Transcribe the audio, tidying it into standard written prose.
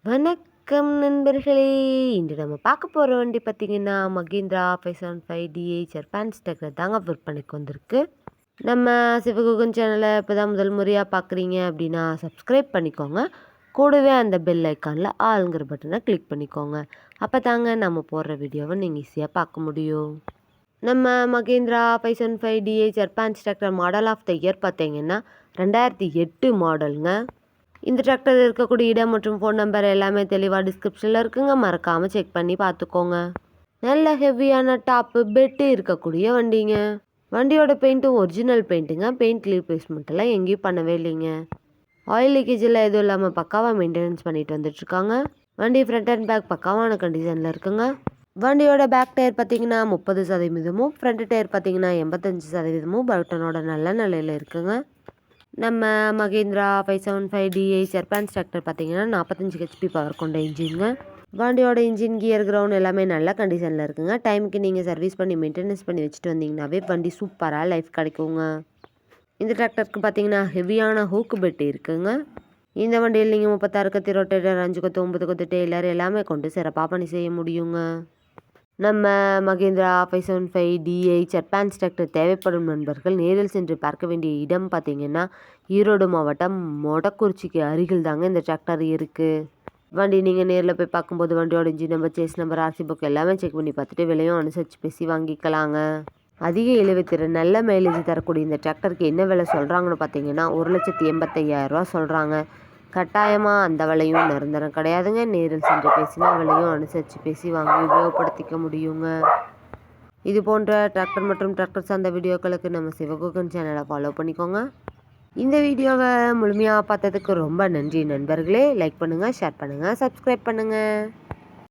வணக்கம் நண்பர்களே! இன்று நம்ம பார்க்க போற வண்டி பார்த்தீங்கன்னா, மகேந்திரா 575 டிஐ பேன்ஸ் டெக்கர் தாங்க விற்பனைக்கு வந்திருக்கு. நம்ம சிவகுகன் சேனலை இப்போ தான் முதல் முறையாக பார்க்குறீங்க அப்படின்னா சப்ஸ்கிரைப் பண்ணிக்கோங்க. கூடவே அந்த பெல் ஐக்கானில் ஆளுங்கிற பட்டனை கிளிக் பண்ணிக்கோங்க. அப்போ தாங்க நம்ம போடுற வீடியோவை நீங்கள் ஈஸியாக பார்க்க முடியும். நம்ம மகேந்திரா 575 டிஐ பேன்ஸ் டெக்கர் மாடல் ஆஃப் த இயர் பார்த்தீங்கன்னா 2008 மாடலுங்க. இந்த டிராக்டர் இருக்கக்கூடிய இடம் மற்றும் ஃபோன் நம்பர் எல்லாமே தெளிவாக டிஸ்கிரிப்ஷனில் இருக்குங்க. மறக்காமல் செக் பண்ணி பார்த்துக்கோங்க. நல்ல ஹெவியான டாப்பு பெட்டு இருக்கக்கூடிய வண்டிங்க. வண்டியோட பெயிண்ட்டும் ஒரிஜினல் பெயிண்ட்டுங்க. பெயிண்ட் ரீப்ளேஸ்மெண்ட் எல்லாம் எங்கேயும் பண்ணவே இல்லைங்க. ஆயில் லீக்கேஜ் எல்லாம் எதுவும் இல்லாமல் பக்காவாக மெயின்டெனன்ஸ் பண்ணிட்டு வந்துட்டுருக்காங்க. வண்டி ஃப்ரண்ட் அண்ட் பேக் பக்காவான கண்டிஷனில் இருக்குங்க. வண்டியோட பேக் டயர் பார்த்தீங்கன்னா 30%, ஃப்ரண்ட் டயர் பார்த்தீங்கன்னா 85%, பட்டனோட நல்ல நிலையில் இருக்குங்க. நம்ம மகேந்திரா 575 டிஐ பேன்ஸ் டிராக்டர் பார்த்தீங்கன்னா 45 ஹெச்பி பவர் கொண்ட இன்ஜின்ங்க. வண்டியோட இன்ஜின் கியர் கிரவுண்ட் எல்லாமே நல்ல கண்டிஷனில் இருக்குங்க. டைமுக்கு நீங்கள் சர்வீஸ் பண்ணி மெயின்டெனன்ஸ் பண்ணி வச்சுட்டு வந்தீங்கன்னாவே வண்டி சூப்பராக லைஃப் கிடைக்குங்க. இந்த டிராக்டருக்கு பார்த்தீங்கன்னா ஹெவியான ஹூக்கு பெட் இருக்குங்க. இந்த வண்டியில் நீங்கள் 36 கத்தி ரொட்டேட்டர், 5 கொத்து, 9 கொத்து டெய்லர் எல்லாமே கொண்டு சிறப்பாக பணி செய்ய முடியுங்க. நம்ம மகேந்திரா 575 டிஐ பேன்ஸ் டிராக்டர் தேவைப்படும் நண்பர்கள் நேரில் சென்று பார்க்க வேண்டிய இடம் பார்த்தீங்கன்னா ஈரோடு மாவட்டம் மொடக்குறிச்சிக்கு அருகில் தாங்க இந்த டிராக்டர் இருக்குது. வண்டி நீங்கள் நேரில் போய் பார்க்கும்போது வண்டியோட engine number, chassis number, RC book எல்லாமே செக் பண்ணி பார்த்துட்டு விலையும் அனுசரித்து பேசி வாங்கிக்கலாங்க. அதிக இழுவைத்திறன் நல்ல மைலேஜ் தரக்கூடிய இந்த டிராக்டருக்கு என்ன விலை சொல்கிறாங்கன்னு பார்த்தீங்கன்னா 1,85,000 சொல்கிறாங்க. கட்டாயமாக அந்த விலையும் நிரந்தரம் கிடையாதுங்க. நேரில் சென்று பேசினா விலையும் அனுசரித்து பேசி வாங்கி உபயோகப்படுத்திக்க முடியுங்க. இது போன்ற டிராக்டர் மற்றும் டிராக்டர் சார்ந்த வீடியோக்களுக்கு நம்ம சிவகுகன் சேனலை ஃபாலோ பண்ணிக்கோங்க. இந்த வீடியோவை முழுமையாக பார்த்ததுக்கு ரொம்ப நன்றி நண்பர்களே. லைக் பண்ணுங்கள், ஷேர் பண்ணுங்கள், சப்ஸ்கிரைப் பண்ணுங்கள்.